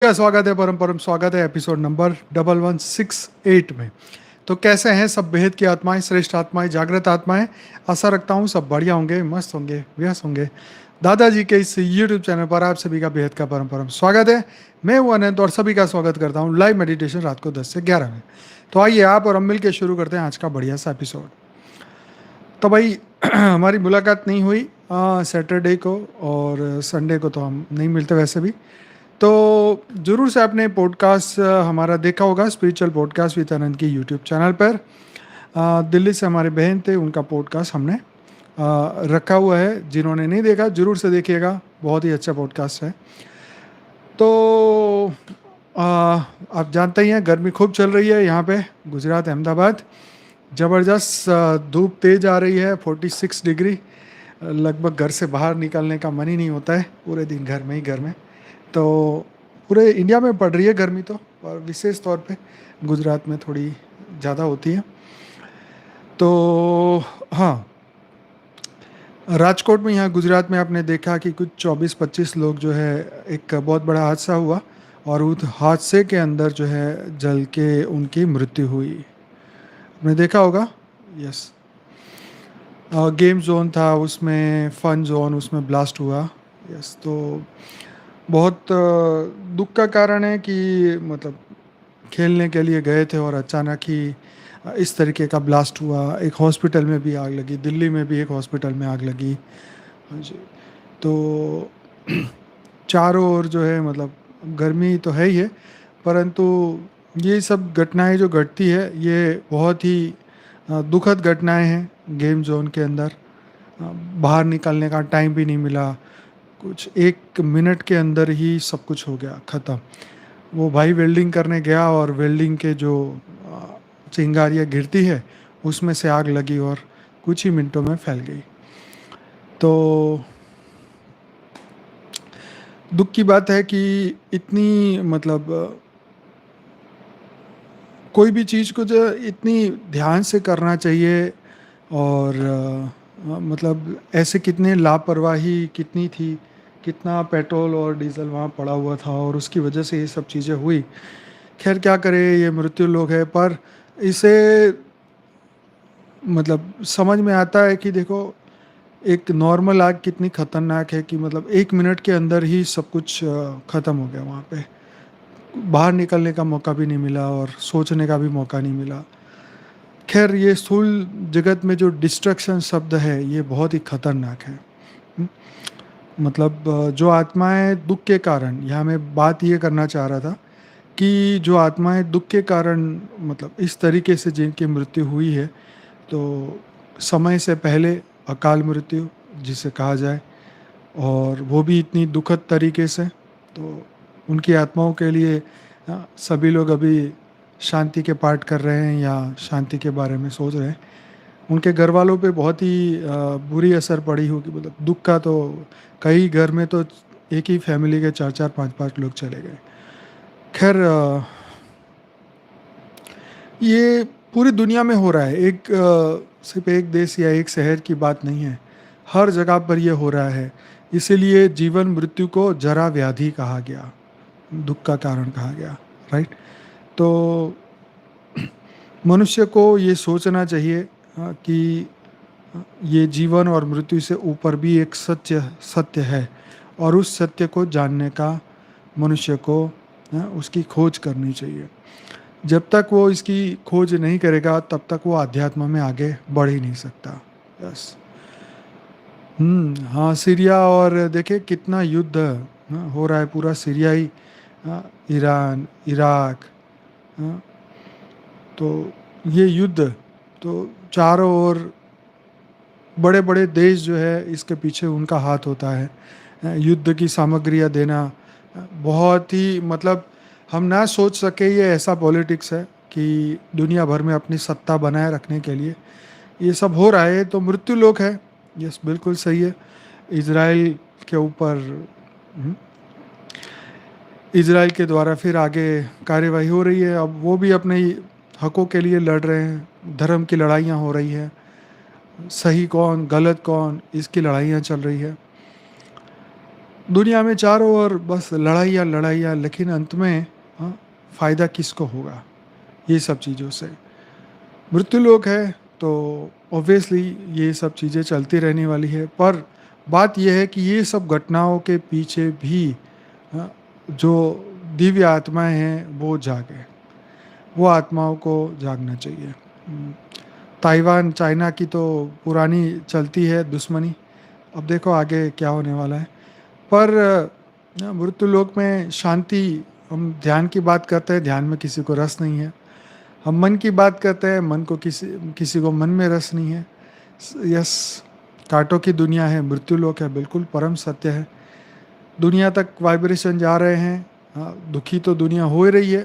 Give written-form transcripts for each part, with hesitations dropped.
का स्वागत है, परम परम स्वागत है एपिसोड नंबर 1168 में। तो कैसे हैं सब बेहद की आत्माएं, श्रेष्ठ आत्माएं, जागृत आत्माएं। आशा रखता हूं सब बढ़िया होंगे, मस्त होंगे, व्यस्त होंगे। दादाजी के इस यूट्यूब चैनल पर आप सभी का बेहद का परम परम स्वागत है। मैं हूं अनंत और सभी का स्वागत करता हूं लाइव मेडिटेशन रात को 10 से 11 में। तो आइए आप और हम मिल के शुरू करते हैं आज का बढ़िया सा एपिसोड। तो भाई हमारी मुलाकात नहीं हुई सैटरडे को, और संडे को तो हम नहीं मिलते वैसे भी। तो ज़रूर से आपने पॉडकास्ट हमारा देखा होगा, स्पिरिचुअल पॉडकास्ट विद आनंद की यूट्यूब चैनल पर। दिल्ली से हमारे बहन थे, उनका पॉडकास्ट हमने रखा हुआ है। जिन्होंने नहीं देखा ज़रूर से देखिएगा, बहुत ही अच्छा पॉडकास्ट है। तो आप जानते ही हैं गर्मी खूब चल रही है यहाँ पे गुजरात अहमदाबाद। ज़बरदस्त धूप तेज आ रही है, 46 डिग्री। लगभग घर से बाहर निकलने का मन ही नहीं होता है, पूरे दिन घर में ही घर में। तो पूरे इंडिया में पड़ रही है गर्मी तो, और विशेष तौर पे गुजरात में थोड़ी ज़्यादा होती है। तो हाँ, राजकोट में, यहाँ गुजरात में आपने देखा कि कुछ 24-25 लोग जो है, एक बहुत बड़ा हादसा हुआ और उस हादसे के अंदर जो है जल के उनकी मृत्यु हुई। आपने देखा होगा। यस, गेम जोन था उसमें, फन जोन उसमें ब्लास्ट हुआ। यस, तो बहुत दुख का कारण है कि मतलब खेलने के लिए गए थे और अचानक ही इस तरीके का ब्लास्ट हुआ। एक हॉस्पिटल में भी आग लगी, दिल्ली में भी एक हॉस्पिटल में आग लगी। हाँ जी। तो चारों ओर जो है, मतलब गर्मी तो है ही है, परंतु ये सब घटनाएं जो घटती है ये बहुत ही दुखद घटनाएं हैं। गेम जोन के अंदर बाहर निकलने का टाइम भी नहीं मिला, कुछ 1 मिनट के अंदर ही सब कुछ हो गया ख़त्म। वो भाई वेल्डिंग करने गया और वेल्डिंग के जो चिंगारियाँ गिरती है उसमें से आग लगी और कुछ ही मिनटों में फैल गई। तो दुख की बात है कि इतनी मतलब कोई भी चीज़ को जो इतनी ध्यान से करना चाहिए, और मतलब ऐसे कितने लापरवाही कितनी थी, कितना पेट्रोल और डीजल वहाँ पड़ा हुआ था और उसकी वजह से ये सब चीज़ें हुई। खैर क्या करे, ये मृत्यु लोग है, पर इसे मतलब समझ में आता है कि देखो, एक नॉर्मल आग कितनी खतरनाक है कि मतलब 1 मिनट के अंदर ही सब कुछ ख़त्म हो गया वहाँ पे। बाहर निकलने का मौका भी नहीं मिला और सोचने का भी मौका नहीं मिला। खैर, ये स्थूल जगत में जो डिस्ट्रक्शन शब्द है ये बहुत ही खतरनाक है। हम्म, मतलब जो आत्माएं दुख के कारण, यहाँ मैं बात ये करना चाह रहा था कि जो आत्माएं दुख के कारण मतलब इस तरीके से जिनकी मृत्यु हुई है, तो समय से पहले अकाल मृत्यु जिसे कहा जाए, और वो भी इतनी दुखद तरीके से, तो उनकी आत्माओं के लिए सभी लोग अभी शांति के पाठ कर रहे हैं या शांति के बारे में सोच रहे हैं। उनके घर वालों पे बहुत ही बुरी असर पड़ी होगी, मतलब दुख का। तो कई घर में तो एक ही फैमिली के 4-4 5-5 लोग चले गए। खैर, ये पूरी दुनिया में हो रहा है, एक सिर्फ एक देश या एक शहर की बात नहीं है, हर जगह पर ये हो रहा है। इसीलिए जीवन मृत्यु को जरा व्याधि कहा गया, दुख का कारण कहा गया, राइट। तो मनुष्य को ये सोचना चाहिए कि ये जीवन और मृत्यु से ऊपर भी एक सत्य सत्य है, और उस सत्य को जानने का मनुष्य को उसकी खोज करनी चाहिए। जब तक वो इसकी खोज नहीं करेगा तब तक वो अध्यात्म में आगे बढ़ ही नहीं सकता। यस। हाँ, सीरिया, और देखिए कितना युद्ध हो रहा है, पूरा सीरिया ही, ईरान, इराक, हाँ, तो ये युद्ध, तो चारों ओर बड़े बड़े देश जो है इसके पीछे उनका हाथ होता है। युद्ध की सामग्रियाँ देना, बहुत ही मतलब हम ना सोच सके ये ऐसा पॉलिटिक्स है कि दुनिया भर में अपनी सत्ता बनाए रखने के लिए ये सब हो रहा है। तो मृत्यु लोक है, यस बिल्कुल सही है। इजराइल के ऊपर, इजराइल के द्वारा फिर आगे कार्यवाही हो रही है। अब वो भी अपने हकों के लिए लड़ रहे हैं, धर्म की लड़ाइयाँ हो रही है, सही कौन गलत कौन इसकी लड़ाइयाँ चल रही है। दुनिया में चारों ओर बस लड़ाइयाँ लड़ाइयाँ, लेकिन अंत में फ़ायदा किसको होगा ये सब चीज़ों से? मृत्यु लोक है तो ऑब्वियसली ये सब चीज़ें चलती रहने वाली है, पर बात यह है कि ये सब घटनाओं के पीछे भी जो दिव्य आत्माएं हैं वो जागे, वो आत्माओं को जागना चाहिए। ताइवान चाइना की तो पुरानी चलती है दुश्मनी, अब देखो आगे क्या होने वाला है। पर मृत्यु लोक में शांति, हम ध्यान की बात करते हैं, ध्यान में किसी को रस नहीं है। हम मन की बात करते हैं, मन को किसी किसी को मन में रस नहीं है। यस, कांटों की दुनिया है, मृत्यु लोक है, बिल्कुल परम सत्य है। दुनिया तक वाइब्रेशन जा रहे हैं। दुखी तो दुनिया हो ही रही है,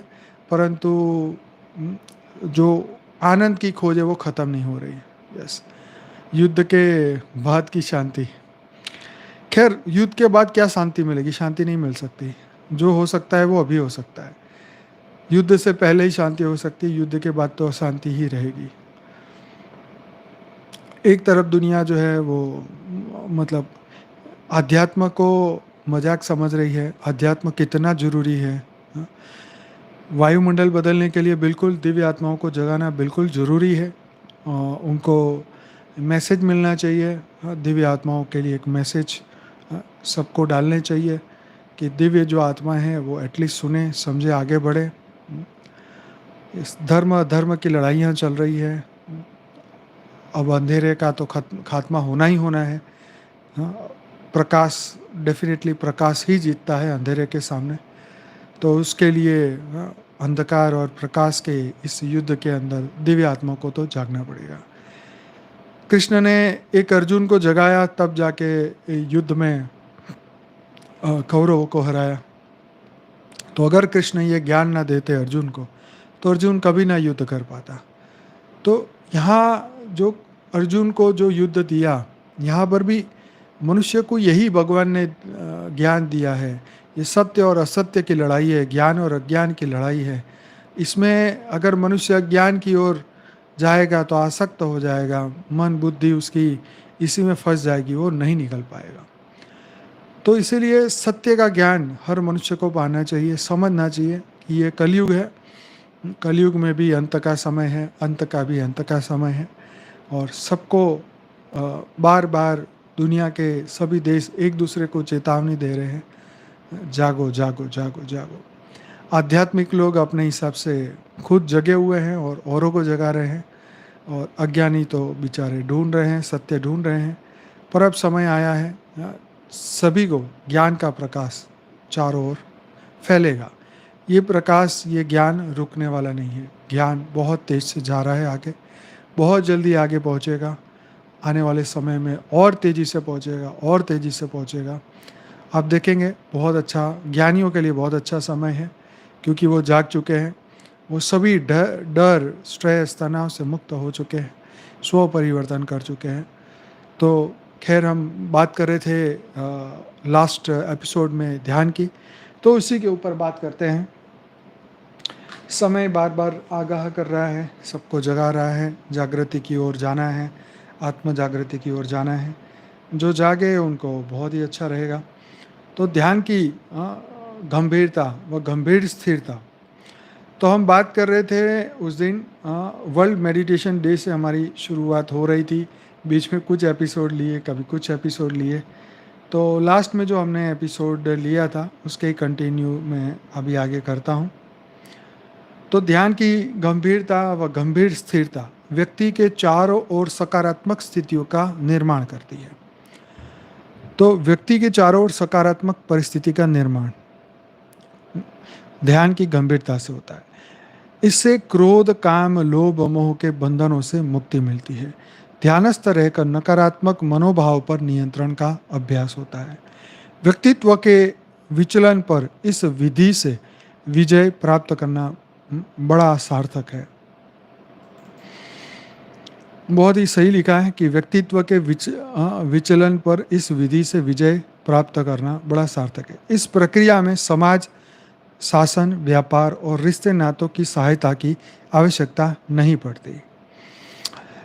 परंतु जो आनंद की खोज है वो ख़त्म नहीं हो रही है। यस, युद्ध के बाद की शांति। खैर, युद्ध के बाद क्या शांति मिलेगी? शांति नहीं मिल सकती। जो हो सकता है वो अभी हो सकता है। युद्ध से पहले ही शांति हो सकती है, युद्ध के बाद तो अशांति ही रहेगी। एक तरफ दुनिया जो है वो मतलब अध्यात्म को मजाक समझ रही है। अध्यात्म कितना जरूरी है। वायुमंडल बदलने के लिए बिल्कुल दिव्य आत्माओं को जगाना बिल्कुल ज़रूरी है। उनको मैसेज मिलना चाहिए। दिव्य आत्माओं के लिए एक मैसेज सबको डालने चाहिए कि दिव्य जो आत्मा है वो एटलीस्ट सुने, समझे, आगे बढ़े। इस धर्म अधर्म की लड़ाइयाँ चल रही है। अब अंधेरे का तो खात्मा होना ही होना है। प्रकाश, डेफिनेटली प्रकाश ही जीतता है अंधेरे के सामने। तो उसके लिए अंधकार और प्रकाश के इस युद्ध के अंदर दिव्य आत्मा को तो जागना पड़ेगा। कृष्ण ने एक अर्जुन को जगाया, तब जाके युद्ध में कौरवों को हराया। तो अगर कृष्ण ये ज्ञान ना देते अर्जुन को, तो अर्जुन कभी ना युद्ध कर पाता। तो यहाँ जो अर्जुन को जो युद्ध दिया, यहाँ पर भी मनुष्य को यही भगवान ने ज्ञान दिया है। ये सत्य और असत्य की लड़ाई है, ज्ञान और अज्ञान की लड़ाई है। इसमें अगर मनुष्य अज्ञान की ओर जाएगा तो आसक्त हो जाएगा, मन बुद्धि उसकी इसी में फंस जाएगी, वो नहीं निकल पाएगा। तो इसीलिए सत्य का ज्ञान हर मनुष्य को पाना चाहिए, समझना चाहिए कि ये कलयुग है। कलयुग में भी अंत का समय है, अंत का भी अंत का समय है। और सबको बार बार दुनिया के सभी देश एक दूसरे को चेतावनी दे रहे हैं, जागो जागो जागो जागो। आध्यात्मिक लोग अपने हिसाब से खुद जगे हुए हैं और औरों को जगा रहे हैं, और अज्ञानी तो बेचारे ढूंढ रहे हैं, सत्य ढूंढ रहे हैं। पर अब समय आया है, सभी को ज्ञान का प्रकाश चारों ओर फैलेगा। ये प्रकाश, ये ज्ञान रुकने वाला नहीं है। ज्ञान बहुत तेज से जा रहा है आगे, बहुत जल्दी आगे पहुंचेगा। आने वाले समय में और तेज़ी से पहुंचेगा, और तेज़ी से पहुंचेगा। आप देखेंगे बहुत अच्छा, ज्ञानियों के लिए बहुत अच्छा समय है, क्योंकि वो जाग चुके हैं। वो सभी डर स्ट्रेस तनाव से मुक्त हो चुके हैं, स्व परिवर्तन कर चुके हैं। तो खैर, हम बात कर रहे थे लास्ट एपिसोड में ध्यान की, तो उसी के ऊपर बात करते हैं। समय बार बार आगाह कर रहा है, सबको जगा रहा है, जागृति की ओर जाना है, आत्म जागृति की ओर जाना है। जो जागे उनको बहुत ही अच्छा रहेगा। तो ध्यान की गंभीरता व गंभीर स्थिरता, तो हम बात कर रहे थे उस दिन वर्ल्ड मेडिटेशन डे से हमारी शुरुआत हो रही थी। बीच में कुछ एपिसोड लिए, कभी कुछ एपिसोड लिए। तो लास्ट में जो हमने एपिसोड लिया था उसके कंटिन्यू मैं अभी आगे करता हूँ। तो ध्यान की गंभीरता व गंभीर स्थिरता व्यक्ति के चारों ओर सकारात्मक स्थितियों का निर्माण करती है। तो व्यक्ति के चारों ओर सकारात्मक परिस्थिति का निर्माण ध्यान की गंभीरता से होता है। इससे क्रोध, काम, लोभ, मोह के बंधनों से मुक्ति मिलती है। ध्यानस्थ रहकर नकारात्मक मनोभाव पर नियंत्रण का अभ्यास होता है। व्यक्तित्व के विचलन पर इस विधि से विजय प्राप्त करना बड़ा सार्थक है। बहुत ही सही लिखा है कि व्यक्तित्व के विचलन पर इस विधि से विजय प्राप्त करना बड़ा सार्थक है। इस प्रक्रिया में समाज, शासन, व्यापार और रिश्ते नातों की सहायता की आवश्यकता नहीं पड़ती।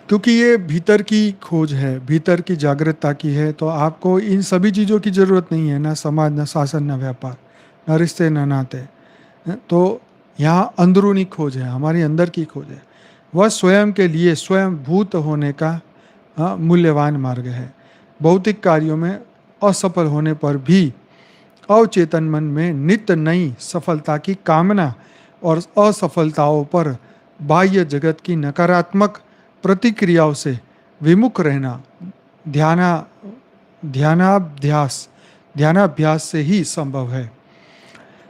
क्योंकि ये भीतर की खोज है, भीतर की जागृतता की है, तो आपको इन सभी चीज़ों की ज़रूरत नहीं है, ना समाज, ना शासन, ना व्यापार, ना रिश्ते, ना नाते। तो यहाँ अंदरूनी खोज है, हमारी अंदर की खोज है। वह स्वयं के लिए स्वयं भूत होने का मूल्यवान मार्ग है। भौतिक कार्यों में असफल होने पर भी अवचेतन मन में नित्य नई सफलता की कामना और असफलताओं पर बाह्य जगत की नकारात्मक प्रतिक्रियाओं से विमुख रहना ध्याना ध्यानाभ्यास ध्यानाभ्यास से ही संभव है।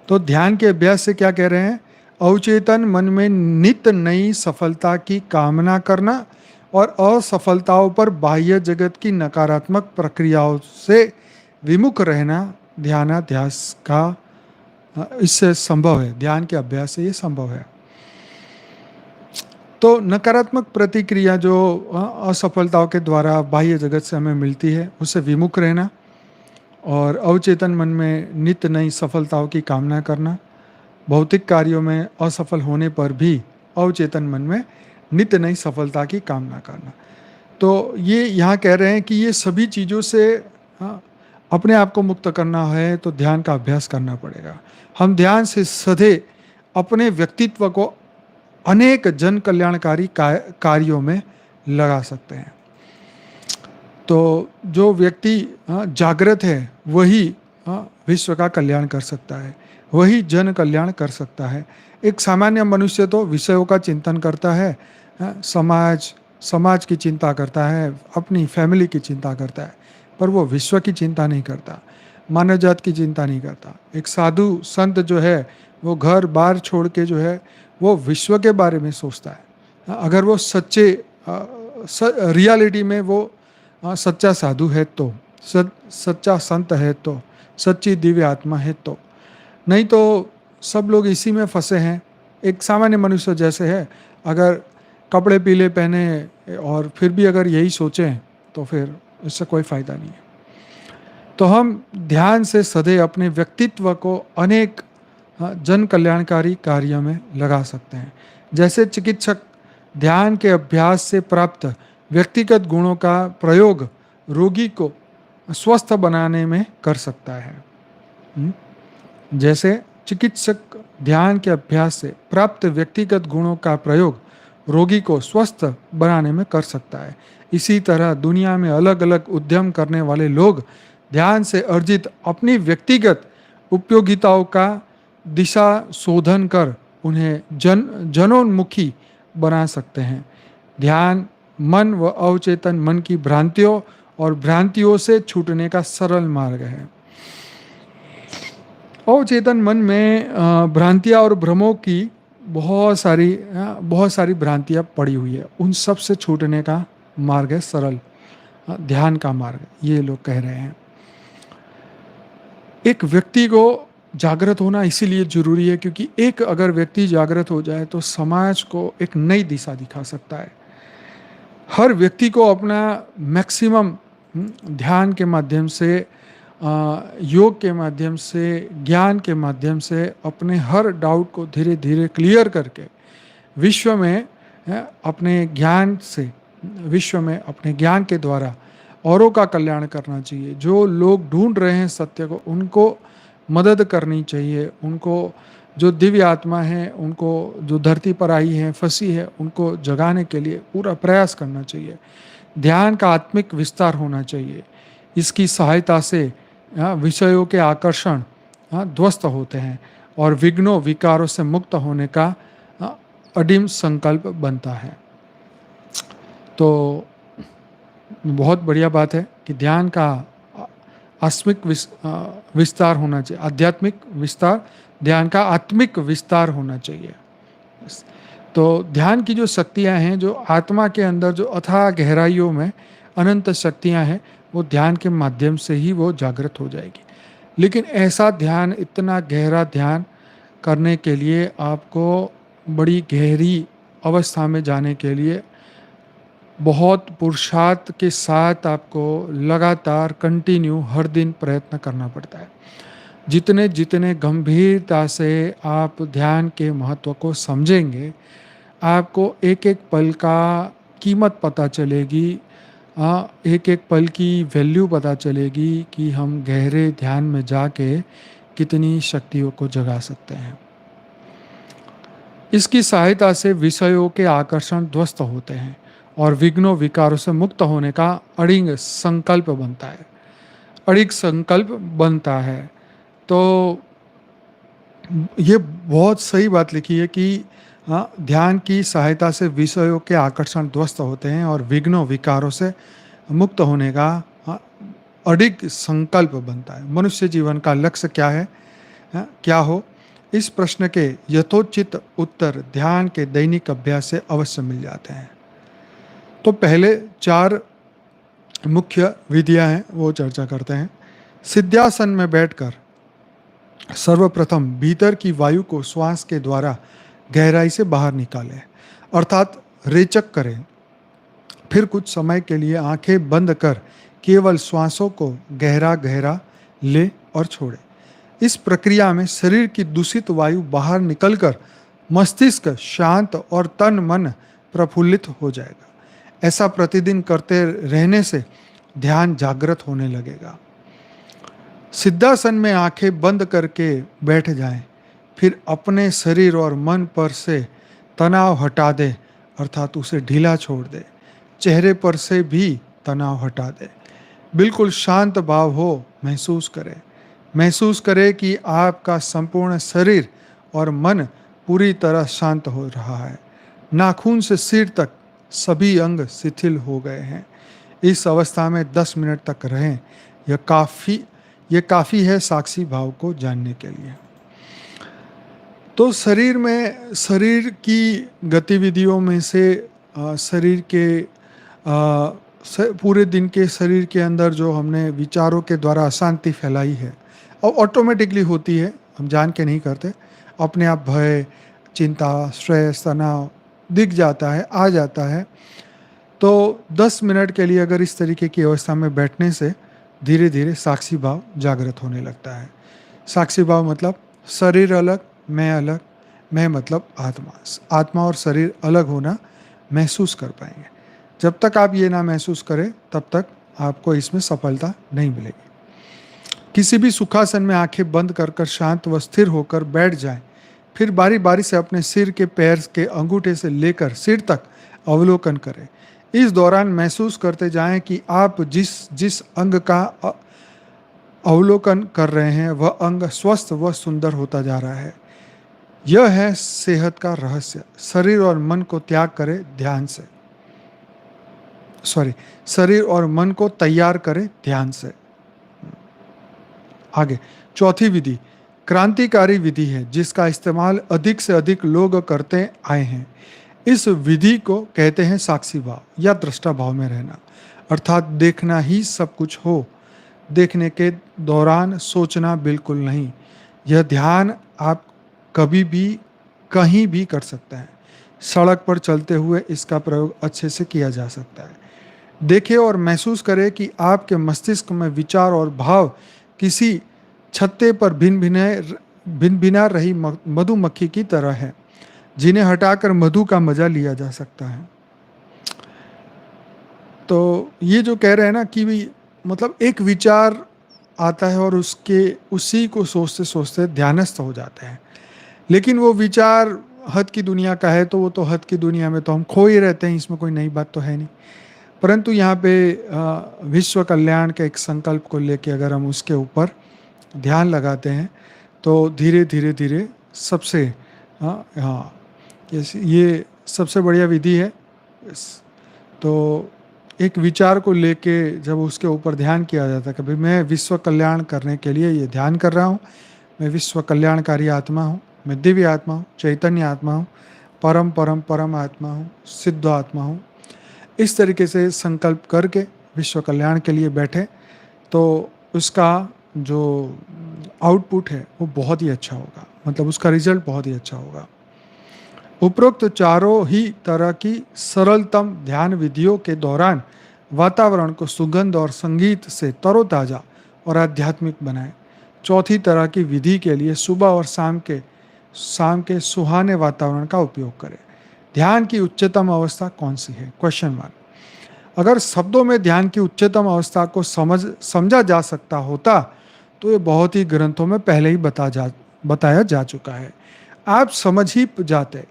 तो ध्यान के अभ्यास से क्या कह रहे हैं? अवचेतन मन में नित्य नई सफलता की कामना करना और असफलताओं पर बाह्य जगत की नकारात्मक प्रक्रियाओं से विमुख रहना ध्यानाध्यास का इससे संभव है। ध्यान के अभ्यास से ये संभव है। तो नकारात्मक प्रतिक्रिया जो असफलताओं के द्वारा बाह्य जगत से हमें मिलती है, उससे विमुख रहना और अवचेतन मन में नित्य नई सफलताओं की कामना करना, भौतिक कार्यों में असफल होने पर भी अवचेतन मन में नित्य नई सफलता की कामना करना। तो ये यहाँ कह रहे हैं कि ये सभी चीज़ों से अपने आप को मुक्त करना है तो ध्यान का अभ्यास करना पड़ेगा। हम ध्यान से सधे अपने व्यक्तित्व को अनेक जन कल्याणकारी कार्यों में लगा सकते हैं। तो जो व्यक्ति जागृत है वही विश्व का कल्याण कर सकता है, वही जन कल्याण कर सकता है। एक सामान्य मनुष्य तो विषयों का चिंतन करता है, समाज की चिंता करता है, अपनी फैमिली की चिंता करता है, पर वो विश्व की चिंता नहीं करता, मानव जात की चिंता नहीं करता। एक साधु संत जो है वो घर बार छोड़ के जो है वो विश्व के बारे में सोचता है। अगर वो सच्चे रियलिटी में वो सच्चा साधु है तो, सच्चा संत है तो, सच्ची दिव्य आत्मा है तो, नहीं तो सब लोग इसी में फंसे हैं। एक सामान्य मनुष्य जैसे है, अगर कपड़े पीले पहने और फिर भी अगर यही सोचें तो फिर इससे कोई फ़ायदा नहीं है। तो हम ध्यान से सधे अपने व्यक्तित्व को अनेक जन कल्याणकारी कार्यों में लगा सकते हैं। जैसे चिकित्सक ध्यान के अभ्यास से प्राप्त व्यक्तिगत गुणों का प्रयोग रोगी को स्वस्थ बनाने में कर सकता है। जैसे चिकित्सक ध्यान के अभ्यास से प्राप्त व्यक्तिगत गुणों का प्रयोग रोगी को स्वस्थ बनाने में कर सकता है। इसी तरह दुनिया में अलग अलग उद्यम करने वाले लोग ध्यान से अर्जित अपनी व्यक्तिगत उपयोगिताओं का दिशा शोधन कर उन्हें जनोन्मुखी बना सकते हैं। ध्यान मन व अवचेतन मन की भ्रांतियों और भ्रांतियों से छूटने का सरल मार्ग है। अवचेतन मन में भ्रांतियाँ और भ्रमों की बहुत सारी भ्रांतियाँ पड़ी हुई है। उन सब से छूटने का मार्ग है सरल ध्यान का मार्ग, ये लोग कह रहे हैं। एक व्यक्ति को जागृत होना इसीलिए जरूरी है क्योंकि एक अगर व्यक्ति जागृत हो जाए तो समाज को एक नई दिशा दिखा सकता है। हर व्यक्ति को अपना मैक्सिमम ध्यान के माध्यम से, योग के माध्यम से, ज्ञान के माध्यम से अपने हर डाउट को धीरे धीरे क्लियर करके विश्व में अपने ज्ञान से, विश्व में अपने ज्ञान के द्वारा औरों का कल्याण करना चाहिए। जो लोग ढूंढ रहे हैं सत्य को, उनको मदद करनी चाहिए। उनको जो दिव्य आत्मा है, उनको जो धरती पर आई है, फंसी है, उनको जगाने के लिए पूरा प्रयास करना चाहिए। ध्यान का आत्मिक विस्तार होना चाहिए। इसकी सहायता से विषयों के आकर्षण ध्वस्त होते हैं और विघ्नों विकारों से मुक्त होने का अडिम संकल्प बनता है। तो बहुत बढ़िया बात है कि ध्यान का आत्मिक विस्तार होना चाहिए, आध्यात्मिक विस्तार, ध्यान का आत्मिक विस्तार होना चाहिए। तो ध्यान की जो शक्तियाँ हैं, जो आत्मा के अंदर जो अथाह गहराइयों में अनंत शक्तियाँ हैं, वो ध्यान के माध्यम से ही वो जागृत हो जाएगी। लेकिन ऐसा ध्यान, इतना गहरा ध्यान करने के लिए आपको बड़ी गहरी अवस्था में जाने के लिए बहुत पुरुषार्थ के साथ आपको लगातार कंटिन्यू हर दिन प्रयत्न करना पड़ता है। जितने जितने गंभीरता से आप ध्यान के महत्व को समझेंगे, आपको एक एक पल का कीमत पता चलेगी, एक एक पल की वैल्यू पता चलेगी कि हम गहरे ध्यान में जाके कितनी शक्तियों को जगा सकते हैं। इसकी सहायता से विषयों के आकर्षण ध्वस्त होते हैं और विघ्नों विकारों से मुक्त होने का अड़िग संकल्प बनता है, अड़िग संकल्प बनता है। तो ये बहुत सही बात लिखी है कि ध्यान की सहायता से विषयों के आकर्षण ध्वस्त होते हैं और विघ्नों विकारों से मुक्त होने का अड़िग संकल्प बनता है। मनुष्य जीवन का लक्ष्य क्या है, क्या हो, इस प्रश्न के यथोचित उत्तर ध्यान के दैनिक अभ्यास से अवश्य मिल जाते हैं। तो पहले 4 मुख्य विधियां हैं वो चर्चा करते हैं। सिद्धासन में बैठकर सर्वप्रथम भीतर की वायु को श्वास के द्वारा गहराई से बाहर निकालें, अर्थात रेचक करें। फिर कुछ समय के लिए आंखें बंद कर केवल श्वासों को गहरा गहरा ले और छोड़े। इस प्रक्रिया में शरीर की दूषित वायु बाहर निकलकर मस्तिष्क शांत और तन मन प्रफुल्लित हो जाएगा। ऐसा प्रतिदिन करते रहने से ध्यान जागृत होने लगेगा। सिद्धासन में आंखें बंद करके बैठ जाएं, फिर अपने शरीर और मन पर से तनाव हटा दे, अर्थात उसे ढीला छोड़ दे। चेहरे पर से भी तनाव हटा दे। बिल्कुल शांत भाव हो महसूस करें। महसूस करें कि आपका संपूर्ण शरीर और मन पूरी तरह शांत हो रहा है। नाखून से सिर तक सभी अंग शिथिल हो गए हैं। इस अवस्था में 10 मिनट तक रहें। यह काफ़ी है साक्षी भाव को जानने के लिए। तो शरीर की गतिविधियों में से शरीर के पूरे दिन के शरीर के अंदर जो हमने विचारों के द्वारा अशांति फैलाई है और ऑटोमेटिकली होती है, हम जान के नहीं करते, अपने आप भय, चिंता, स्ट्रेस, तनाव दिख जाता है, आ जाता है। तो 10 मिनट के लिए अगर इस तरीके की अवस्था में बैठने से धीरे धीरे साक्षी भाव जागृत होने लगता है। साक्षी भाव मतलब शरीर अलग, मैं अलग, मैं मतलब आत्मा और शरीर अलग होना महसूस कर पाएंगे। जब तक आप ये ना महसूस करें तब तक आपको इसमें सफलता नहीं मिलेगी। किसी भी सुखासन में आंखें बंद कर शांत व स्थिर होकर बैठ जाएं। फिर बारी बारी से अपने सिर के पैर के अंगूठे से लेकर सिर तक अवलोकन करें। इस दौरान महसूस करते जाएं कि आप जिस अंग का अवलोकन कर रहे हैं वह अंग स्वस्थ व सुंदर होता जा रहा है। यह है सेहत का रहस्य। शरीर और मन को त्याग करें ध्यान से, शरीर और मन को तैयार करें ध्यान से। आगे चौथी विधि क्रांतिकारी विधि है जिसका इस्तेमाल अधिक से अधिक लोग करते आए हैं। इस विधि को कहते हैं साक्षी भाव या दृष्टा भाव में रहना, अर्थात देखना ही सब कुछ हो, देखने के दौरान सोचना बिल्कुल नहीं। यह ध्यान आप कभी भी कहीं भी कर सकते हैं। सड़क पर चलते हुए इसका प्रयोग अच्छे से किया जा सकता है। देखें और महसूस करें कि आपके मस्तिष्क में विचार और भाव किसी छत्ते पर भिन-भिना रही मधुमक्खी की तरह है, जिन्हें हटाकर मधु का मजा लिया जा सकता है। तो ये जो कह रहे हैं ना कि भी मतलब एक विचार आता है और उसी को सोचते सोचते ध्यानस्थ हो जाते हैं, लेकिन वो विचार हद की दुनिया का है तो वो तो हद की दुनिया में तो हम खो ही रहते हैं, इसमें कोई नई बात तो है नहीं। परंतु यहाँ पे विश्व कल्याण के एक संकल्प को लेके अगर हम उसके ऊपर ध्यान लगाते हैं तो धीरे धीरे धीरे सबसे ये सबसे बढ़िया विधि है। तो एक विचार को लेके जब उसके ऊपर ध्यान किया जाता है, कभी मैं विश्व कल्याण करने के लिए ये ध्यान कर रहा हूँ, मैं विश्व कल्याणकारी आत्मा हूँ, मैं दिव्य आत्मा हूँ, चैतन्य आत्मा हूँ, परम आत्मा हूँ, सिद्ध आत्मा हूँ। इस तरीके से संकल्प करके विश्व कल्याण के लिए बैठे तो उसका जो आउटपुट है वो बहुत ही अच्छा होगा, मतलब उसका रिजल्ट बहुत ही अच्छा होगा। उपरोक्त चारों ही तरह की सरलतम ध्यान विधियों के दौरान वातावरण को सुगंध और संगीत से तरोताज़ा और आध्यात्मिक बनाएं। चौथी तरह की विधि के लिए सुबह और शाम के सुहाने वातावरण का उपयोग करें। ध्यान की उच्चतम अवस्था कौन सी है? Question mark. अगर शब्दों में ध्यान की उच्चतम अवस्था को समझा जा सकता होता तो ये बहुत ही ग्रंथों में पहले ही बताया जा चुका है, आप समझ ही जाते।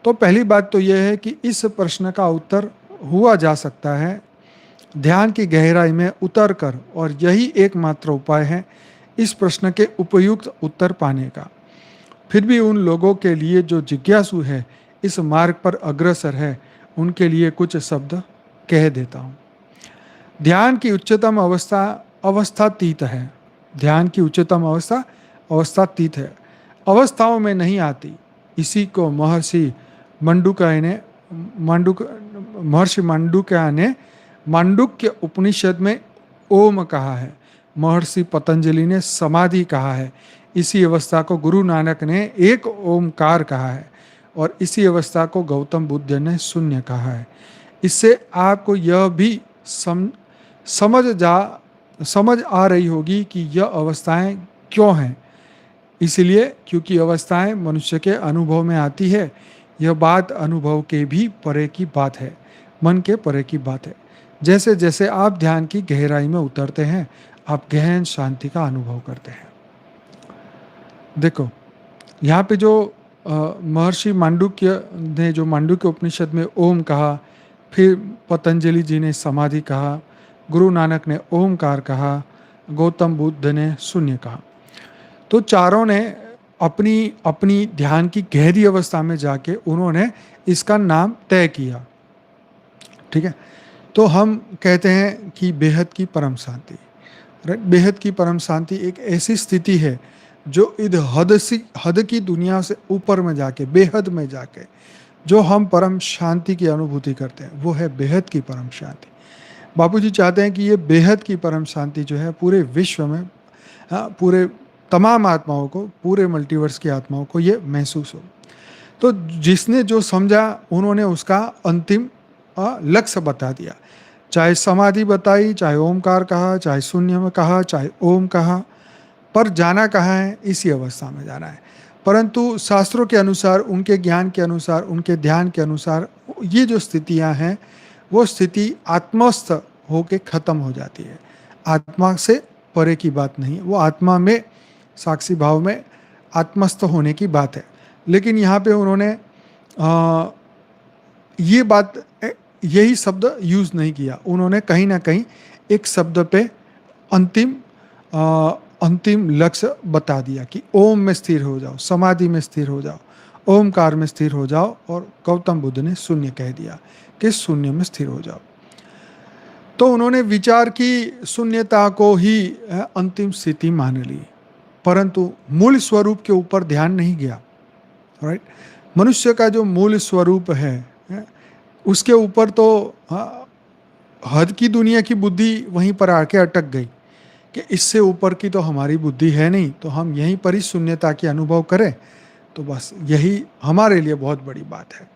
तो पहली बात तो यह है कि इस प्रश्न का उत्तर हुआ जा सकता है ध्यान की गहराई में उतर कर, और यही एकमात्र उपाय है इस प्रश्न के उपयुक्त उत्तर पाने का। फिर भी उन लोगों के लिए जो जिज्ञासु है, इस मार्ग पर अग्रसर है, उनके लिए कुछ शब्द कह देता हूँ। ध्यान की उच्चतम अवस्था अवस्थातीत है। ध्यान की उच्चतम अवस्था अवस्थातीत है, अवस्थाओं में नहीं आती। इसी को महर्षि मांडुक्य ने मांडुक्य उपनिषद में ओम कहा है। महर्षि पतंजलि ने समाधि कहा है। इसी अवस्था को गुरु नानक ने एक ओमकार कहा है, और इसी अवस्था को गौतम बुद्ध ने शून्य कहा है। इससे आपको यह भी समझ आ रही होगी कि यह अवस्थाएं क्यों हैं। इसलिए क्योंकि अवस्थाएं मनुष्य के अनुभव में आती है। यह बात अनुभव के भी परे की बात है, मन के परे की बात है। जैसे जैसे आप ध्यान की गहराई में उतरते हैं, आप गहन शांति का अनुभव करते हैं। देखो यहाँ पे जो महर्षि मांडुक्य ने जो मांडुक्य उपनिषद में ओम कहा, फिर पतंजलि जी ने समाधि कहा, गुरु नानक ने ओमकार कहा, गौतम बुद्ध ने शून्य कहा, तो चारों ने अपनी अपनी ध्यान की गहरी अवस्था में जाके उन्होंने इसका नाम तय किया। ठीक है, तो हम कहते हैं कि बेहद की परम शांति। बेहद की परम शांति एक ऐसी स्थिति है जो इध हद की दुनिया से ऊपर में जाके, बेहद में जाके जो हम परम शांति की अनुभूति करते हैं, वो है बेहद की परम शांति। बापूजी चाहते हैं कि ये बेहद की परम शांति जो है पूरे विश्व में, पूरे तमाम आत्माओं को, पूरे मल्टीवर्स की आत्माओं को ये महसूस हो। तो जिसने जो समझा उन्होंने उसका अंतिम लक्ष्य बता दिया। चाहे समाधि बताई, चाहे ओमकार कहा, चाहे शून्य में कहा, चाहे ओम कहा, पर जाना कहाँ है? इसी अवस्था में जाना है। परंतु शास्त्रों के अनुसार, उनके ज्ञान के अनुसार, उनके ध्यान के अनुसार ये जो स्थितियां हैं, वो स्थिति आत्मस्थ होके खत्म हो जाती है। आत्मा से परे की बात नहीं है, वो आत्मा में, साक्षी भाव में आत्मस्थ होने की बात है। लेकिन यहाँ पे उन्होंने ये बात, यही शब्द यूज़ नहीं किया। उन्होंने कहीं ना कहीं एक शब्द पे अंतिम लक्ष्य बता दिया कि ओम में स्थिर हो जाओ, समाधि में स्थिर हो जाओ, ओमकार में स्थिर हो जाओ, और गौतम बुद्ध ने शून्य कह दिया कि शून्य में स्थिर हो जाओ। तो उन्होंने विचार की शून्यता को ही अंतिम स्थिति मान ली, परंतु मूल स्वरूप के ऊपर ध्यान नहीं गया। राइट, मनुष्य का जो मूल स्वरूप है उसके ऊपर तो हद की दुनिया की बुद्धि वहीं पर आके अटक गई कि इससे ऊपर की तो हमारी बुद्धि है नहीं, तो हम यहीं पर ही शून्यता की अनुभव करें, तो बस यही हमारे लिए बहुत बड़ी बात है।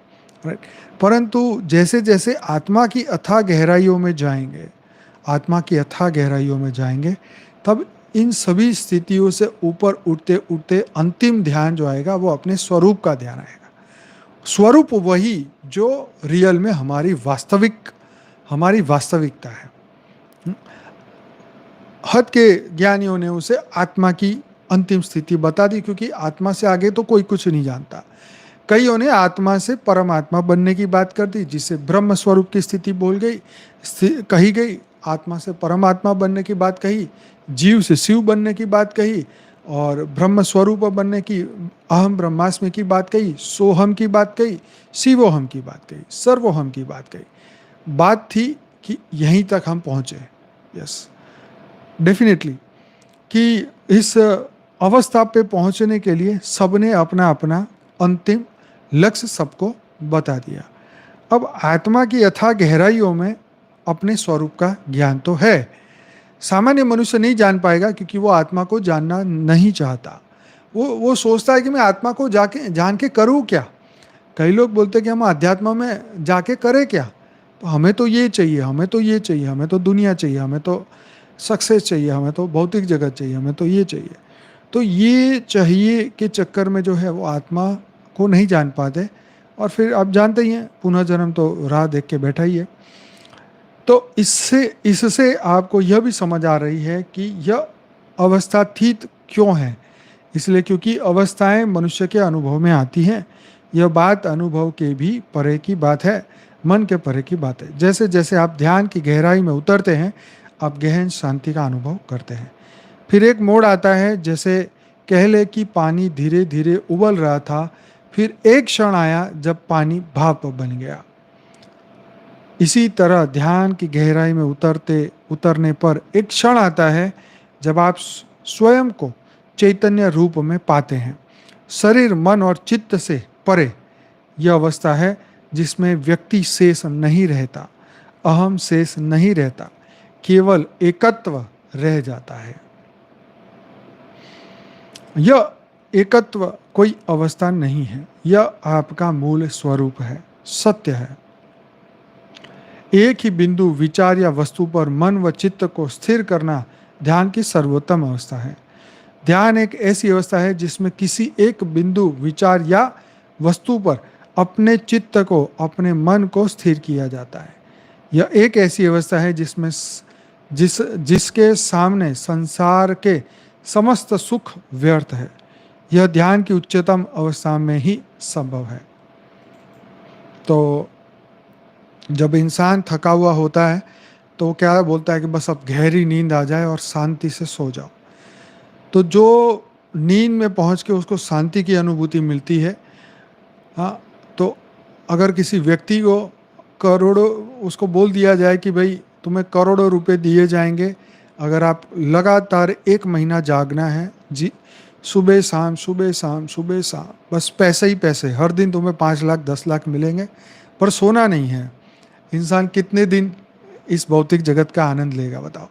राइट, परंतु जैसे जैसे आत्मा की अथाह गहराइयों में जाएंगे, आत्मा की अथाह गहराइयों में जाएंगे, तब इन सभी स्थितियों से ऊपर उठते उठते अंतिम ध्यान जो आएगा वो अपने स्वरूप का ध्यान आएगा। स्वरूप वही जो रियल में हमारी वास्तविकता है। हद के ज्ञानियों ने उसे आत्मा की अंतिम स्थिति बता दी, क्योंकि आत्मा से आगे तो कोई कुछ नहीं जानता। कईयों ने आत्मा से परमात्मा बनने की बात कर दी, जिससे ब्रह्म स्वरूप की स्थिति कही गई। आत्मा से परमात्मा बनने की बात कही, जीव से शिव बनने की बात कही, और ब्रह्म स्वरूप बनने की, अहम ब्रह्मास्मि की बात कही, सोहम की बात कही, शिवोहम की बात कही, सर्वोहम की बात कही। बात थी कि यहीं तक हम पहुँचे। यस, डेफिनेटली कि इस अवस्था पे पहुँचने के लिए सबने अपना अपना अंतिम लक्ष्य सबको बता दिया। अब आत्मा की अथाह गहराइयों में अपने स्वरूप का ज्ञान तो है, सामान्य मनुष्य नहीं जान पाएगा, क्योंकि वो आत्मा को जानना नहीं चाहता। वो सोचता है कि मैं आत्मा को जान के करूँ क्या। कई लोग बोलते हैं कि हम अध्यात्म में जाके करें क्या, तो हमें तो ये चाहिए, हमें तो ये चाहिए, हमें तो दुनिया चाहिए, हमें तो सक्सेस चाहिए, हमें तो भौतिक जगत चाहिए, हमें तो ये चाहिए। तो ये चाहिए के चक्कर में जो है वो आत्मा को नहीं जान पाते, और फिर आप जानते ही हैं पुनः जन्म तो राह देख के बैठा ही है। तो इससे इससे आपको यह भी समझ आ रही है कि यह अवस्थातीत क्यों है। इसलिए क्योंकि अवस्थाएं मनुष्य के अनुभव में आती हैं। यह बात अनुभव के भी परे की बात है, मन के परे की बात है। जैसे जैसे आप ध्यान की गहराई में उतरते हैं, आप गहन शांति का अनुभव करते हैं। फिर एक मोड़ आता है, जैसे कह ले कि पानी धीरे धीरे उबल रहा था, फिर एक क्षण आया जब पानी भाप बन गया। इसी तरह ध्यान की गहराई में उतरने पर एक क्षण आता है जब आप स्वयं को चैतन्य रूप में पाते हैं, शरीर मन और चित्त से परे। यह अवस्था है जिसमें व्यक्ति शेष नहीं रहता, अहम शेष नहीं रहता, केवल एकत्व रह जाता है। यह एकत्व कोई अवस्था नहीं है, यह आपका मूल स्वरूप है, सत्य है। एक ही बिंदु विचार या वस्तु पर मन व चित्त को स्थिर करना ध्यान की सर्वोत्तम अवस्था है। ध्यान एक ऐसी अवस्था है जिसमें किसी एक बिंदु विचार या वस्तु पर अपने चित्त को, अपने मन को स्थिर किया जाता है। यह एक ऐसी अवस्था है जिसके सामने संसार के समस्त सुख व्यर्थ है। यह ध्यान की उच्चतम अवस्था में ही संभव है। तो जब इंसान थका हुआ होता है तो क्या बोलता है कि बस अब गहरी नींद आ जाए और शांति से सो जाओ। तो जो नींद में पहुंच के उसको शांति की अनुभूति मिलती है, हाँ, तो अगर किसी व्यक्ति को करोड़ों, उसको बोल दिया जाए कि भाई तुम्हें करोड़ों रुपए दिए जाएंगे अगर आप लगातार 1 महीना जागना है जी, सुबह शाम सुबह शाम सुबह शाम, बस पैसे ही पैसे, हर दिन तुम्हें 5 लाख 10 लाख मिलेंगे, पर सोना नहीं है। इंसान कितने दिन इस भौतिक जगत का आनंद लेगा बताओ।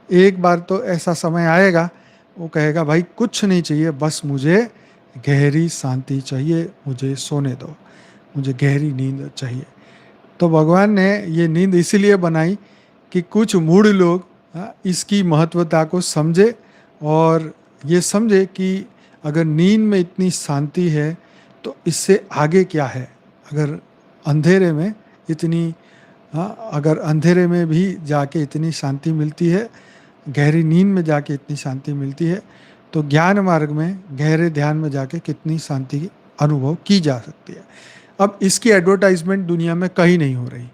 एक बार तो ऐसा समय आएगा, वो कहेगा भाई कुछ नहीं चाहिए, बस मुझे गहरी शांति चाहिए, मुझे सोने दो, मुझे गहरी नींद चाहिए। तो भगवान ने ये नींद इसीलिए बनाई कि कुछ मूढ़ लोग इसकी महत्वता को समझे और ये समझे कि अगर नींद में इतनी शांति है तो इससे आगे क्या है। अगर अंधेरे में इतनी, अगर अंधेरे में भी जाके इतनी शांति मिलती है, गहरी नींद में जाके इतनी शांति मिलती है, तो ज्ञान मार्ग में गहरे ध्यान में जाके कितनी शांति की अनुभव की जा सकती है। अब इसकी एडवर्टाइजमेंट दुनिया में कहीं नहीं हो रही।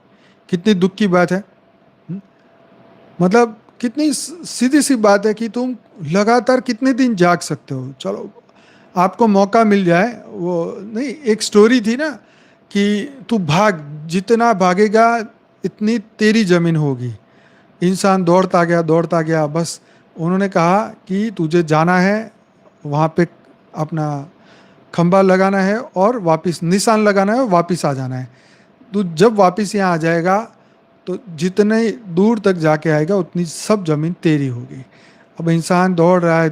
कितनी दुख की बात है। मतलब कितनी सीधी सी बात है कि तुम लगातार कितने दिन जाग सकते हो। चलो आपको मौका मिल जाए, वो नहीं, एक स्टोरी थी ना कि तू भाग, जितना भागेगा इतनी तेरी जमीन होगी। इंसान दौड़ता गया, बस उन्होंने कहा कि तुझे जाना है, वहाँ पे अपना खंबा लगाना है और वापस निशान लगाना है, वापस आ जाना है। तो जब वापस यहाँ आ जाएगा तो जितने दूर तक जाके आएगा उतनी सब जमीन तेरी होगी। अब इंसान दौड़ रहा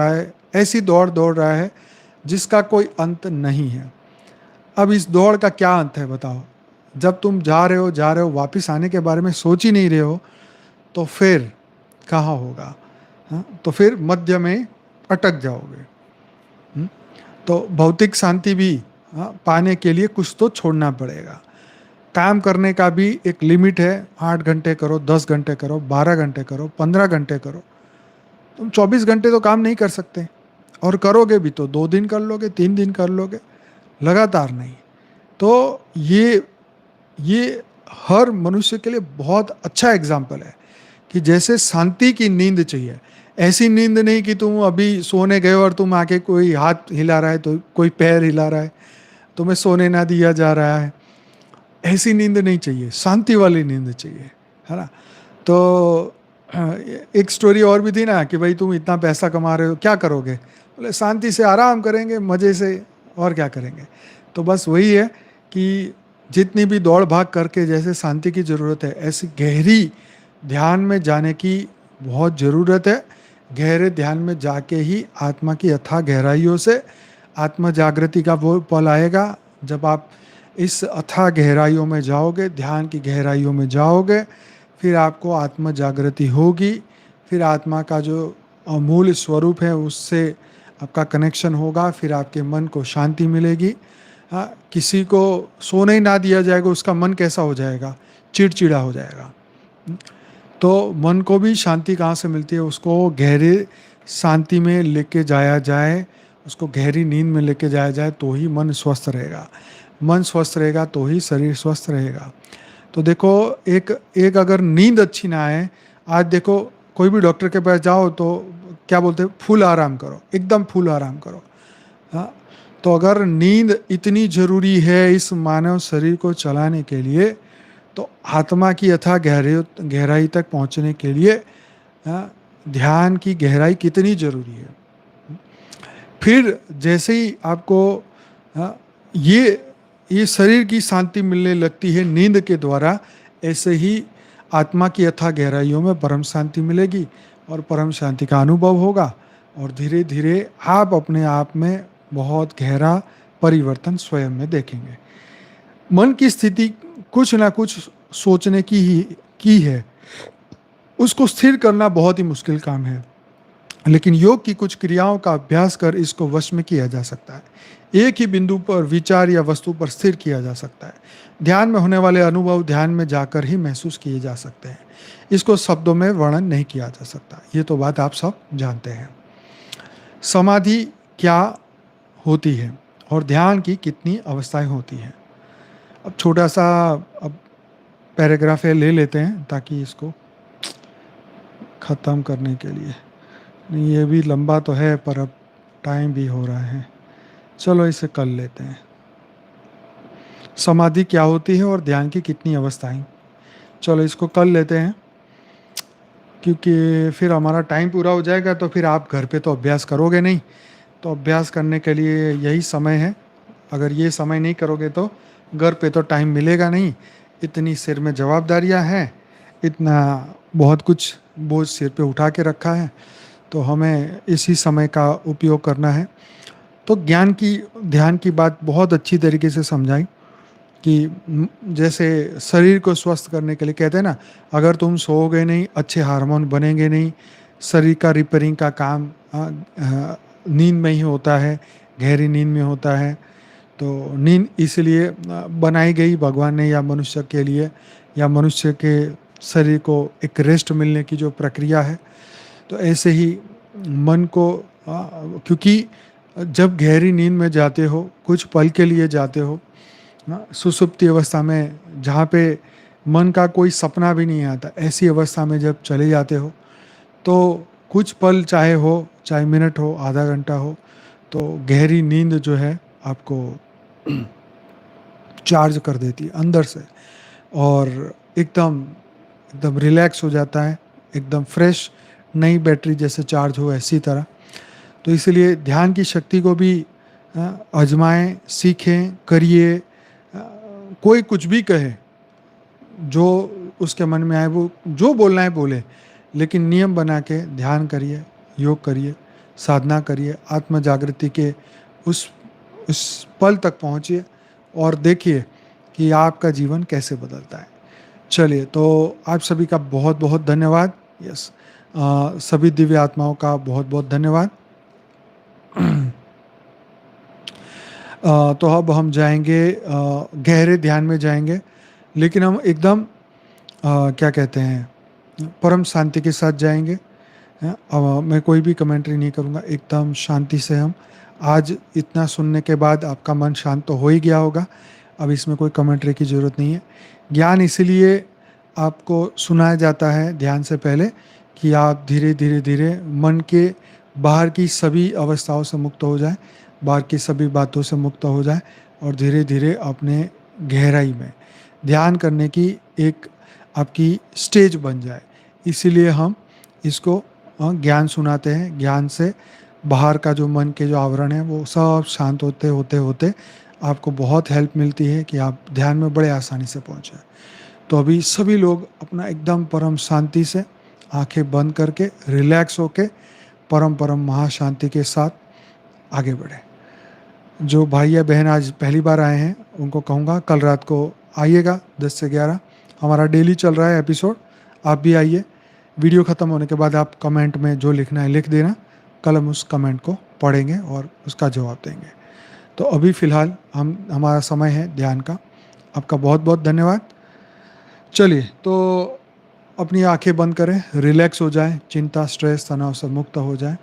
है, ऐसी दौड़ रहा है जिसका कोई अंत नहीं है। अब इस दौड़ का क्या अंत है बताओ। जब तुम जा रहे हो वापस आने के बारे में सोच ही नहीं रहे हो, तो फिर कहाँ होगा। हाँ, तो फिर मध्य में अटक जाओगे। तो भौतिक शांति भी पाने के लिए कुछ तो छोड़ना पड़ेगा। काम करने का भी एक लिमिट है। 8 घंटे करो, 10 घंटे करो, 12 घंटे करो, 15 घंटे करो। तुम 24 घंटे तो काम नहीं कर सकते, और करोगे भी तो 2 दिन कर लोगे, 3 दिन कर लोगे, लगातार नहीं। तो ये हर मनुष्य के लिए बहुत अच्छा एग्जाम्पल है कि जैसे शांति की नींद चाहिए, ऐसी नींद नहीं कि तुम अभी सोने गए और तुम आके कोई हाथ हिला रहा है तो कोई पैर हिला रहा है, तुम्हें सोने ना दिया जा रहा है। ऐसी नींद नहीं चाहिए, शांति वाली नींद चाहिए, है ना। तो एक स्टोरी और भी थी ना कि भाई तुम इतना पैसा कमा रहे हो, क्या करोगे। बोले शांति से आराम करेंगे, मज़े से, और क्या करेंगे। तो बस वही है कि जितनी भी दौड़ भाग करके जैसे शांति की ज़रूरत है, ऐसी गहरी ध्यान में जाने की बहुत ज़रूरत है। गहरे ध्यान में जाके ही आत्मा की अथाह गहराइयों से आत्मा जागृति का वो पल आएगा जब आप इस अथाह गहराइयों में जाओगे, ध्यान की गहराइयों में जाओगे, फिर आपको आत्मा जागृति होगी। फिर आत्मा का जो अमूल स्वरूप है उससे आपका कनेक्शन होगा, फिर आपके मन को शांति मिलेगी। हाँ, किसी को सोने ही ना दिया जाएगा, उसका मन कैसा हो जाएगा, चिड़चिड़ा हो जाएगा। तो मन को भी शांति कहाँ से मिलती है, उसको गहरे शांति में लेके जाया जाए, उसको गहरी नींद में लेके जाया जाए, तो ही मन स्वस्थ रहेगा। मन स्वस्थ रहेगा तो ही शरीर स्वस्थ रहेगा। तो देखो, एक एक अगर नींद अच्छी ना आए, आज देखो कोई भी डॉक्टर के पास जाओ तो क्या बोलते हैं, फुल आराम करो, एकदम फुल आराम करो। हाँ, तो अगर नींद इतनी जरूरी है इस मानव शरीर को चलाने के लिए, तो आत्मा की यथा गहराई तक पहुंचने के लिए, हाँ, ध्यान की गहराई कितनी जरूरी है। फिर जैसे ही आपको, हाँ, ये शरीर की शांति मिलने लगती है नींद के द्वारा, ऐसे ही आत्मा की यथा गहराइयों में परम शांति मिलेगी और परम शांति का अनुभव होगा, और धीरे धीरे आप अपने आप में बहुत गहरा परिवर्तन स्वयं में देखेंगे। मन की स्थिति कुछ ना कुछ सोचने की है, उसको स्थिर करना बहुत ही मुश्किल काम है, लेकिन योग की कुछ क्रियाओं का अभ्यास कर इसको वश में किया जा सकता है। एक ही बिंदु पर विचार या वस्तु पर स्थिर किया जा सकता है। ध्यान में होने वाले अनुभव ध्यान में जाकर ही महसूस किए जा सकते हैं, इसको शब्दों में वर्णन नहीं किया जा सकता। ये तो बात आप सब जानते हैं। समाधि क्या होती है और ध्यान की कितनी अवस्थाएं होती हैं। अब छोटा सा अब पैराग्राफ ले लेते हैं ताकि इसको ख़त्म करने के लिए। नहीं, ये भी लंबा तो है पर अब टाइम भी हो रहा है, चलो इसे कर लेते हैं। समाधि क्या होती है और ध्यान की कितनी अवस्थाएं। चलो इसको कर लेते हैं, क्योंकि फिर हमारा टाइम पूरा हो जाएगा, तो फिर आप घर पे तो अभ्यास करोगे नहीं। तो अभ्यास करने के लिए यही समय है। अगर ये समय नहीं करोगे तो घर पे तो टाइम मिलेगा नहीं। इतनी सिर में जवाबदारियां हैं, इतना बहुत कुछ बोझ सिर पे उठा के रखा है, तो हमें इसी समय का उपयोग करना है। तो ध्यान की बात बहुत अच्छी तरीके से समझाई कि जैसे शरीर को स्वस्थ करने के लिए कहते हैं ना, अगर तुम सोओगे नहीं, अच्छे हार्मोन बनेंगे नहीं, शरीर का रिपेयरिंग का काम नींद में ही होता है, गहरी नींद में होता है। तो नींद इसलिए बनाई गई भगवान ने, या मनुष्य के लिए, या मनुष्य के शरीर को एक रेस्ट मिलने की जो प्रक्रिया है। तो ऐसे ही मन को, क्योंकि जब गहरी नींद में जाते हो, कुछ पल के लिए जाते हो, सुसुप्ति अवस्था में, जहाँ पे मन का कोई सपना भी नहीं आता, ऐसी अवस्था में जब चले जाते हो, तो कुछ पल चाहे मिनट हो, आधा घंटा हो, तो गहरी नींद जो है आपको चार्ज कर देती है अंदर से, और एकदम एकदम रिलैक्स हो जाता है, एकदम फ्रेश, नई बैटरी जैसे चार्ज हो, ऐसी तरह। तो इसलिए ध्यान की शक्ति को भी आजमाएं, सीखें, करिए। कोई कुछ भी कहे, जो उसके मन में आए वो जो बोलना है बोले, लेकिन नियम बना के ध्यान करिए, योग करिए, साधना करिए, आत्म जागृति के उस पल तक पहुँचिए और देखिए कि आपका जीवन कैसे बदलता है। चलिए, तो आप सभी का बहुत बहुत धन्यवाद। यस, सभी दिव्य आत्माओं का बहुत बहुत धन्यवाद। तो अब हम जाएंगे, गहरे ध्यान में जाएंगे, लेकिन हम एकदम क्या कहते हैं, परम शांति के साथ जाएंगे। अब मैं कोई भी कमेंट्री नहीं करूँगा, एकदम शांति से हम। आज इतना सुनने के बाद आपका मन शांत तो हो ही गया होगा, अब इसमें कोई कमेंट्री की ज़रूरत नहीं है। ज्ञान इसलिए आपको सुनाया जाता है ध्यान से पहले कि आप धीरे धीरे धीरे मन के बाहर की सभी अवस्थाओं से मुक्त हो जाए, बाहर की सभी बातों से मुक्त हो जाए, और धीरे धीरे अपने गहराई में ध्यान करने की एक आपकी स्टेज बन जाए। इसीलिए हम इसको ज्ञान सुनाते हैं। ज्ञान से बाहर का जो मन के जो आवरण है वो सब शांत होते होते होते आपको बहुत हेल्प मिलती है कि आप ध्यान में बड़े आसानी से पहुँचे। तो अभी सभी लोग अपना एकदम परम शांति से आंखें बंद करके रिलैक्स होके परम महाशांति के साथ आगे बढ़े। जो भाई या बहन आज पहली बार आए हैं उनको कहूँगा कल रात को आइएगा 10 से 11, हमारा डेली चल रहा है एपिसोड। आप भी आइए। वीडियो ख़त्म होने के बाद आप कमेंट में जो लिखना है लिख देना, कल हम उस कमेंट को पढ़ेंगे और उसका जवाब देंगे। तो अभी फ़िलहाल हम हमारा समय है ध्यान का। आपका बहुत-बहुत धन्यवाद। चलिए, तो अपनी आँखें बंद करें, रिलैक्स हो जाएँ, चिंता, स्ट्रेस, तनाव से मुक्त हो जाएँ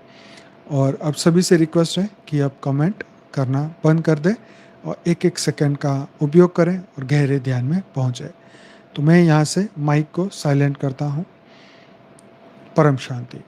और अब सभी से रिक्वेस्ट है कि अब कमेंट करना बंद कर दें और एक-एक सेकंड का उपयोग करें और गहरे ध्यान में पहुँचे। तो मैं यहाँ से माइक को साइलेंट करता हूँ। परम शांति।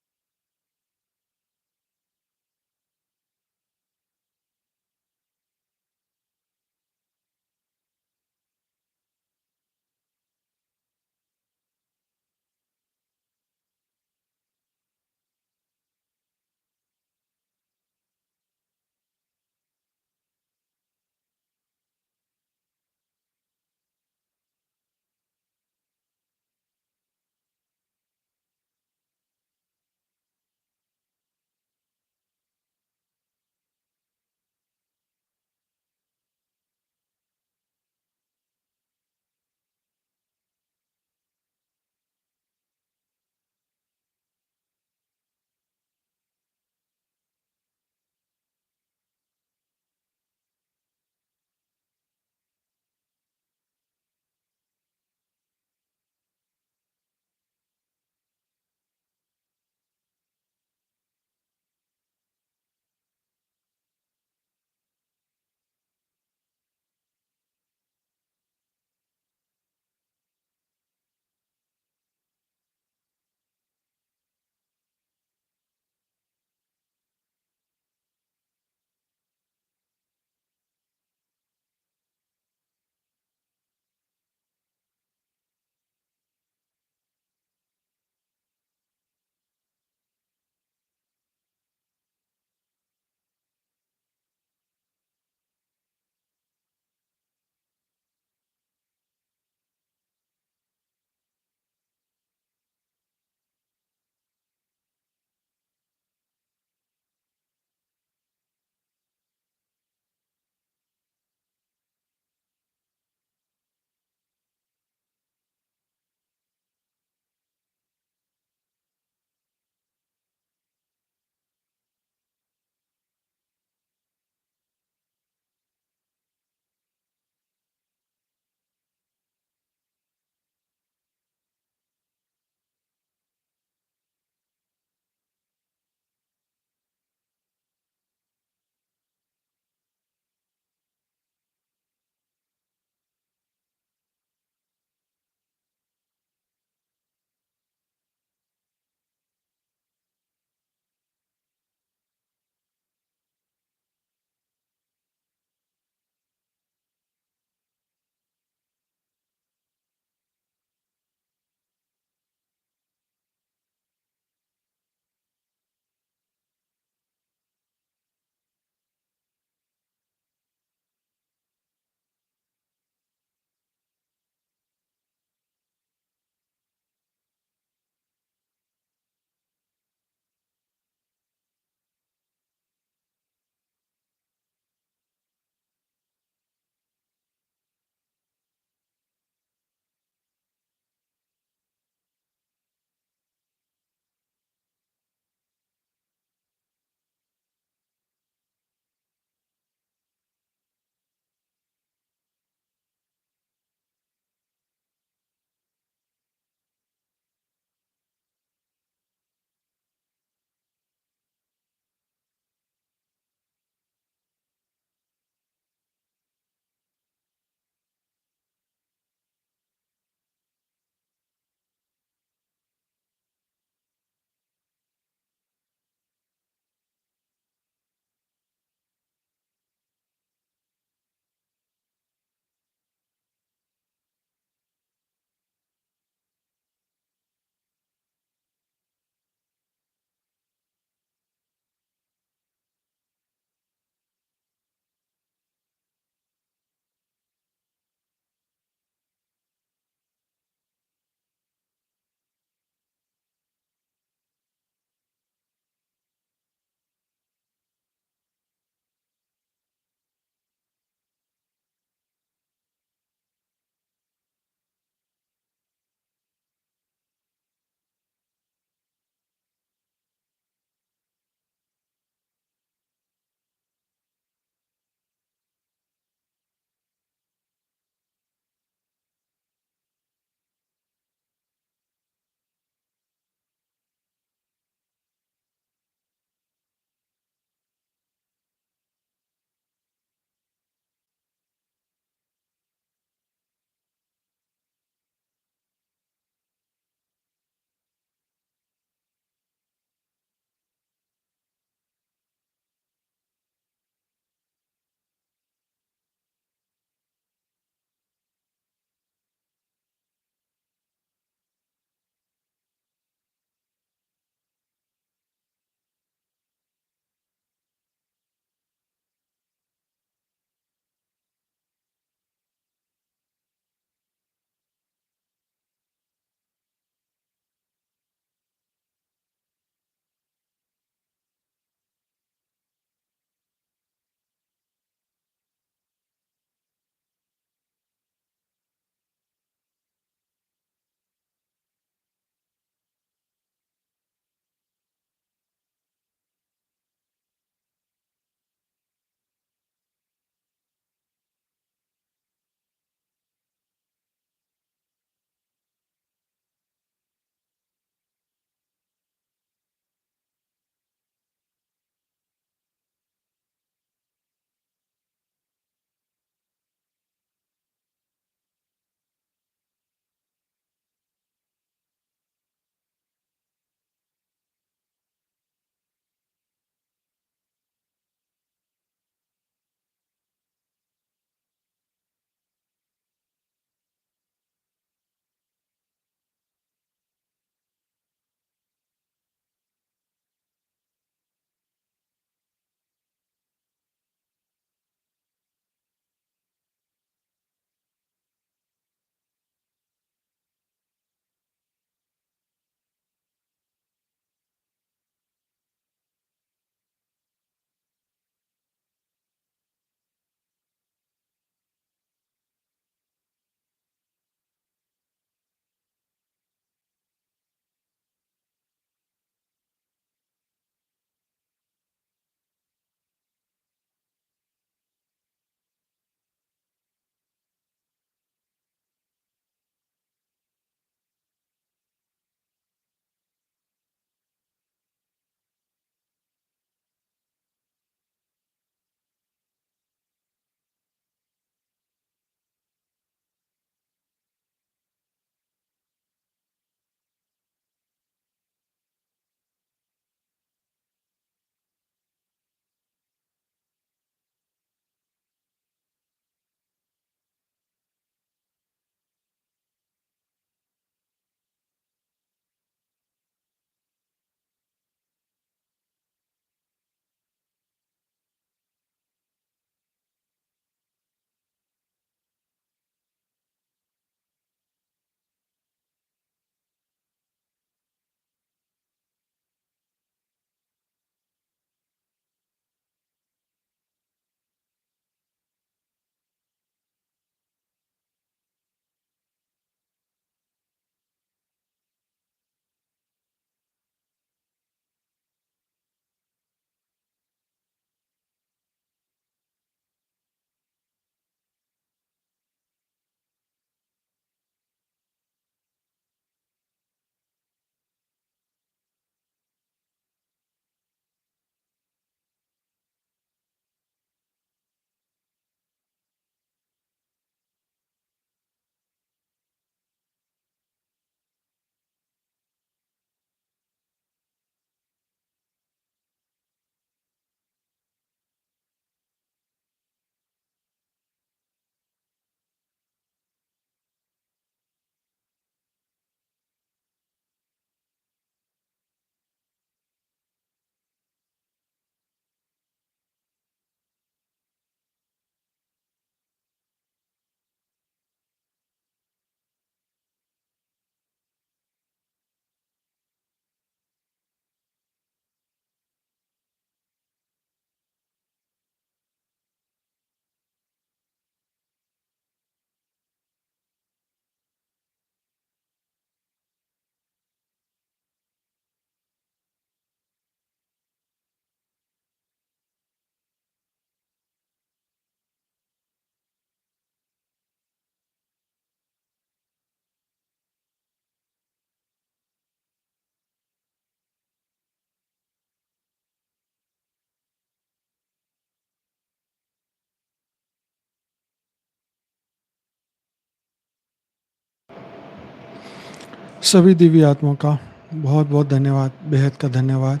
सभी दिव्य आत्माओं का बहुत बहुत धन्यवाद, बेहद का धन्यवाद।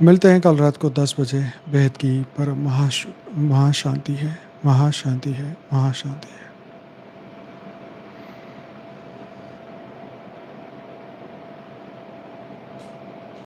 मिलते हैं कल रात को 10 बजे। बेहद की परम महाशांति है, महाशांति है, महाशांति है।